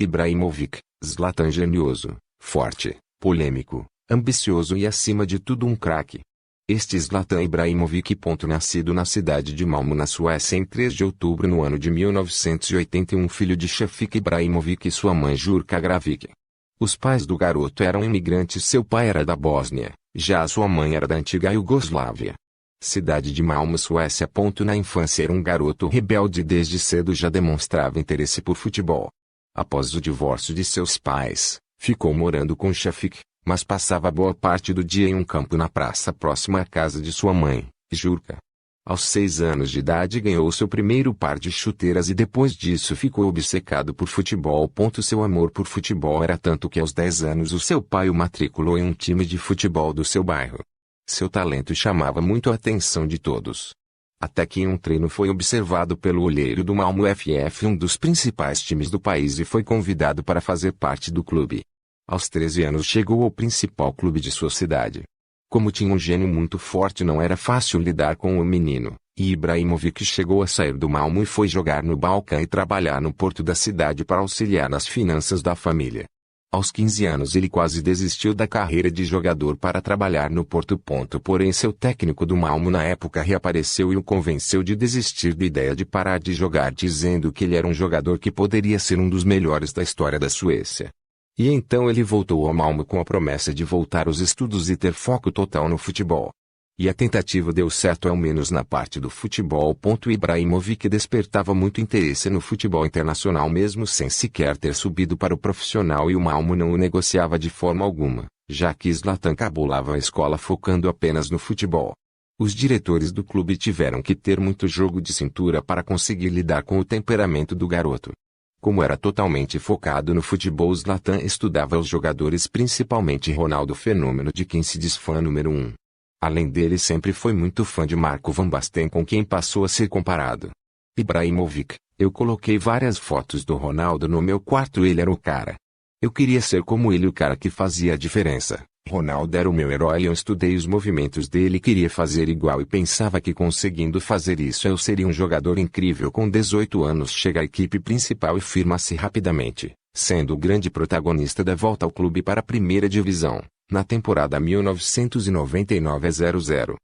Ibrahimovic, Zlatan genioso, forte, polêmico, ambicioso e acima de tudo um craque. Este Zlatan Ibrahimovic. Nascido na cidade de Malmö na Suécia em 3 de outubro no ano de 1981, filho de Shafik Ibrahimovic e sua mãe Jurka Gravic. Os pais do garoto eram imigrantes, seu pai era da Bósnia, já sua mãe era da antiga Iugoslávia. Cidade de Malmö, Suécia. Na infância era um garoto rebelde e desde cedo já demonstrava interesse por futebol. Após o divórcio de seus pais, ficou morando com Shafik, mas passava boa parte do dia em um campo na praça próxima à casa de sua mãe, Jurka. Aos 6 anos de idade ganhou seu primeiro par de chuteiras e depois disso ficou obcecado por futebol. Seu amor por futebol era tanto que aos 10 anos o seu pai o matriculou em um time de futebol do seu bairro. Seu talento chamava muito a atenção de todos. Até que em um treino foi observado pelo olheiro do Malmö FF, um dos principais times do país, e foi convidado para fazer parte do clube. Aos 13 anos chegou ao principal clube de sua cidade. Como tinha um gênio muito forte, não era fácil lidar com o menino, e Ibrahimovic chegou a sair do Malmö e foi jogar no Balcã e trabalhar no porto da cidade para auxiliar nas finanças da família. Aos 15 anos ele quase desistiu da carreira de jogador para trabalhar no porto. Porém seu técnico do Malmö na época reapareceu e o convenceu de desistir da ideia de parar de jogar, dizendo que ele era um jogador que poderia ser um dos melhores da história da Suécia. E então ele voltou ao Malmö com a promessa de voltar aos estudos e ter foco total no futebol. E a tentativa deu certo, ao menos na parte do futebol. Ibrahimovic despertava muito interesse no futebol internacional mesmo sem sequer ter subido para o profissional, e o Malmö não o negociava de forma alguma, já que Zlatan cabulava a escola focando apenas no futebol. Os diretores do clube tiveram que ter muito jogo de cintura para conseguir lidar com o temperamento do garoto. Como era totalmente focado no futebol, Zlatan estudava os jogadores, principalmente Ronaldo Fenômeno, de quem se diz fã número 1. Além dele, sempre foi muito fã de Marco van Basten, com quem passou a ser comparado. Ibrahimovic: eu coloquei várias fotos do Ronaldo no meu quarto, ele era o cara. Eu queria ser como ele, o cara que fazia a diferença. Ronaldo era o meu herói, eu estudei os movimentos dele e queria fazer igual, e pensava que conseguindo fazer isso eu seria um jogador incrível. Com 18 anos chega à equipe principal e firma-se rapidamente, sendo o grande protagonista da volta ao clube para a primeira divisão, na temporada 1999-00.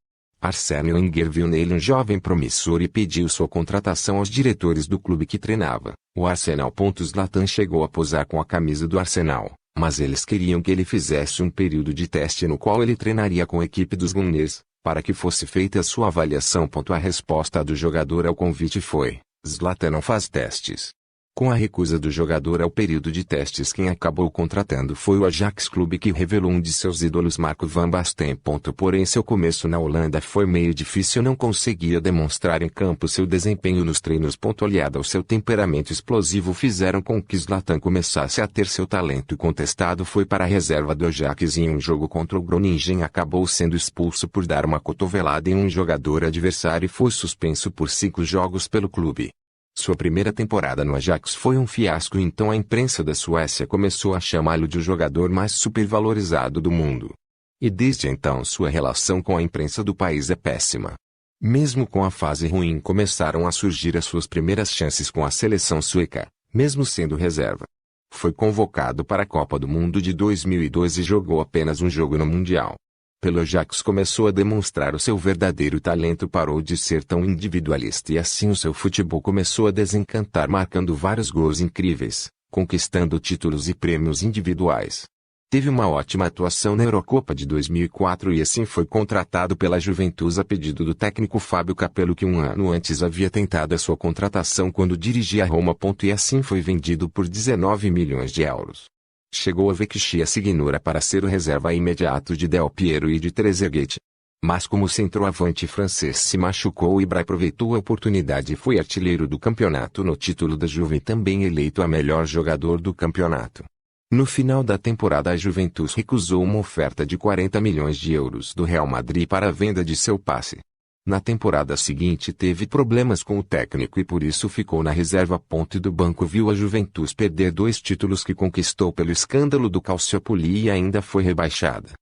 Arsène Wenger viu nele um jovem promissor e pediu sua contratação aos diretores do clube que treinava, o Arsenal. Zlatan chegou a posar com a camisa do Arsenal, mas eles queriam que ele fizesse um período de teste no qual ele treinaria com a equipe dos Gunners, para que fosse feita a sua avaliação. A resposta do jogador ao convite foi: Zlatan não faz testes. Com a recusa do jogador ao período de testes, quem acabou contratando foi o Ajax, clube que revelou um de seus ídolos, Marco van Basten. Porém seu começo na Holanda foi meio difícil, não conseguia demonstrar em campo seu desempenho nos treinos. Aliado ao seu temperamento explosivo fizeram com que Zlatan começasse a ter seu talento contestado. Foi para a reserva do Ajax e em um jogo contra o Groningen acabou sendo expulso por dar uma cotovelada em um jogador adversário e foi suspenso por 5 jogos pelo clube. Sua primeira temporada no Ajax foi um fiasco, então a imprensa da Suécia começou a chamá-lo de o jogador mais supervalorizado do mundo. E desde então sua relação com a imprensa do país é péssima. Mesmo com a fase ruim, começaram a surgir as suas primeiras chances com a seleção sueca, mesmo sendo reserva. Foi convocado para a Copa do Mundo de 2002 e jogou apenas um jogo no Mundial. Pelo Ajax começou a demonstrar o seu verdadeiro talento, parou de ser tão individualista e assim o seu futebol começou a desencantar, marcando vários gols incríveis, conquistando títulos e prêmios individuais. Teve uma ótima atuação na Eurocopa de 2004 e assim foi contratado pela Juventus a pedido do técnico Fábio Capello, que um ano antes havia tentado a sua contratação quando dirigia a Roma. E assim foi vendido por 19 milhões de euros. Chegou a Vecchia Signora para ser o reserva imediato de Del Piero e de Trezeguet. Mas como o centroavante francês se machucou, Ibra aproveitou a oportunidade e foi artilheiro do campeonato no título da Juve e também eleito a melhor jogador do campeonato. No final da temporada, a Juventus recusou uma oferta de 40 milhões de euros do Real Madrid para a venda de seu passe. Na temporada seguinte teve problemas com o técnico e por isso ficou na reserva. Do banco viu a Juventus perder 2 títulos que conquistou pelo escândalo do Calciopoli e ainda foi rebaixada.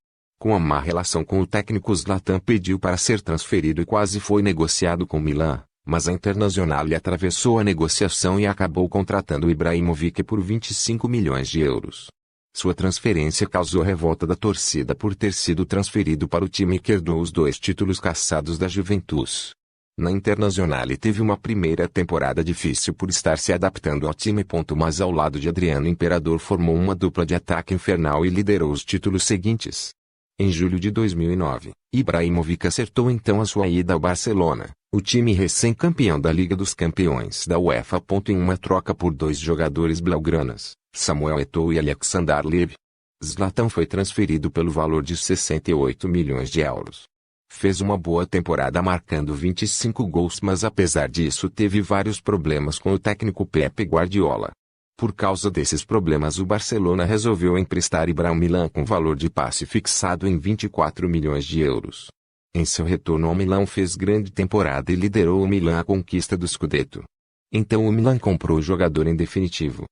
Com a má relação com o técnico, Zlatan pediu para ser transferido e quase foi negociado com Milan, mas a Internazionale atravessou a negociação e acabou contratando Ibrahimovic por 25 milhões de euros. Sua transferência causou revolta da torcida por ter sido transferido para o time que herdou os 2 títulos caçados da Juventus. Na Internazionale teve uma primeira temporada difícil por estar se adaptando ao time. Mas ao lado de Adriano Imperador formou uma dupla de ataque infernal e liderou os títulos seguintes. Em julho de 2009, Ibrahimovic acertou então a sua ida ao Barcelona, o time recém-campeão da Liga dos Campeões da UEFA. Em uma troca por 2 jogadores blaugranas, Samuel Eto'o e Aleksandar Liv. Zlatan foi transferido pelo valor de 68 milhões de euros. Fez uma boa temporada marcando 25 gols, mas apesar disso teve vários problemas com o técnico Pepe Guardiola. Por causa desses problemas o Barcelona resolveu emprestar Ibra ao Milan com valor de passe fixado em 24 milhões de euros. Em seu retorno ao Milão fez grande temporada e liderou o Milan à conquista do Scudetto. Então o Milan comprou o jogador em definitivo.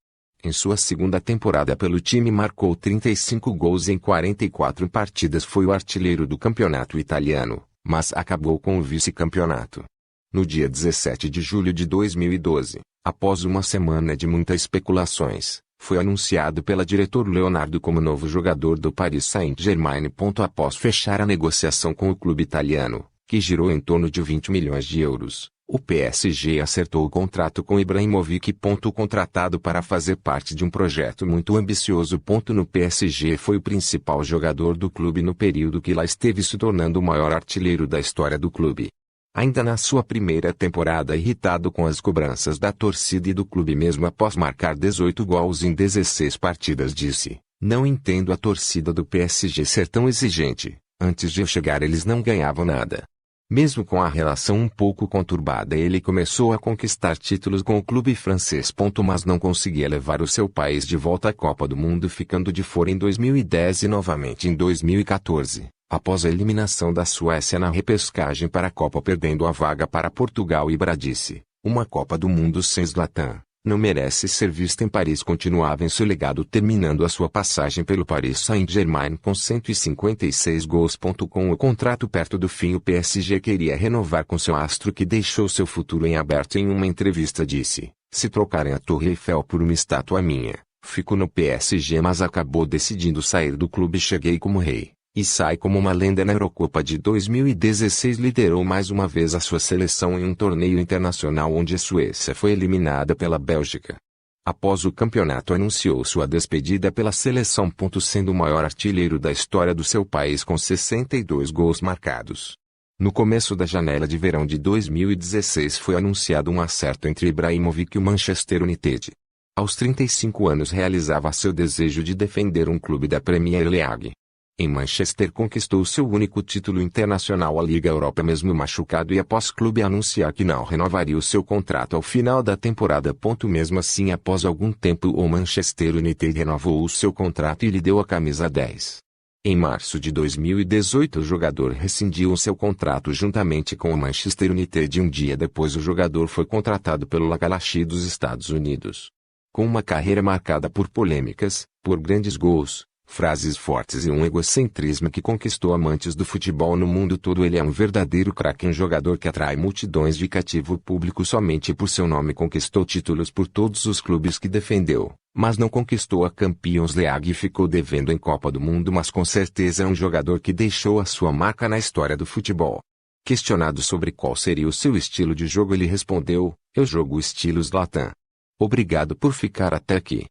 Em sua segunda temporada pelo time marcou 35 gols em 44 partidas, foi o artilheiro do campeonato italiano, mas acabou com o vice-campeonato. No dia 17 de julho de 2012, após uma semana de muitas especulações, foi anunciado pela diretor Leonardo como novo jogador do Paris Saint-Germain. Após fechar a negociação com o clube italiano, que girou em torno de 20 milhões de euros, o PSG acertou o contrato com Ibrahimovic. Contratado para fazer parte de um projeto muito ambicioso. No PSG foi o principal jogador do clube no período que lá esteve, se tornando o maior artilheiro da história do clube. Ainda na sua primeira temporada, irritado com as cobranças da torcida e do clube mesmo após marcar 18 gols em 16 partidas, disse: "Não entendo a torcida do PSG ser tão exigente, antes de eu chegar eles não ganhavam nada." Mesmo com a relação um pouco conturbada, ele começou a conquistar títulos com o clube francês. Mas não conseguia levar o seu país de volta à Copa do Mundo, ficando de fora em 2010 e novamente em 2014. Após a eliminação da Suécia na repescagem para a Copa, perdendo a vaga para Portugal, Ibra disse: "Uma Copa do Mundo sem Zlatan não merece ser vista em Paris." Continuava em seu legado, terminando a sua passagem pelo Paris Saint-Germain com 156 gols. Com o contrato perto do fim, o PSG queria renovar com seu astro, que deixou seu futuro em aberto. Em uma entrevista disse: "Se trocarem a Torre Eiffel por uma estátua minha, fico no PSG, mas acabou decidindo sair do clube. Cheguei como rei e sai como uma lenda." Na Eurocopa de 2016 liderou mais uma vez a sua seleção em um torneio internacional onde a Suécia foi eliminada pela Bélgica. Após o campeonato anunciou sua despedida pela seleção. Sendo o maior artilheiro da história do seu país com 62 gols marcados. No começo da janela de verão de 2016 foi anunciado um acerto entre Ibrahimovic e o Manchester United. Aos 35 anos realizava seu desejo de defender um clube da Premier League. Em Manchester conquistou seu único título internacional, a Liga Europa, mesmo machucado e após clube anunciar que não renovaria o seu contrato ao final da temporada. Mesmo assim, após algum tempo, o Manchester United renovou o seu contrato e lhe deu a camisa 10. Em março de 2018 o jogador rescindiu seu contrato juntamente com o Manchester United. Um dia depois o jogador foi contratado pelo Al Galaxy dos Estados Unidos. Com uma carreira marcada por polêmicas, por grandes gols, frases fortes e um egocentrismo que conquistou amantes do futebol no mundo todo, ele é um verdadeiro craque, um jogador que atrai multidões de cativo público somente por seu nome. Conquistou títulos por todos os clubes que defendeu, mas não conquistou a Champions League e ficou devendo em Copa do Mundo, mas com certeza é um jogador que deixou a sua marca na história do futebol. Questionado sobre qual seria o seu estilo de jogo, ele respondeu: "Eu jogo o estilo Zlatan." Obrigado por ficar até aqui.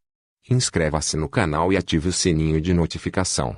Inscreva-se no canal e ative o sininho de notificação.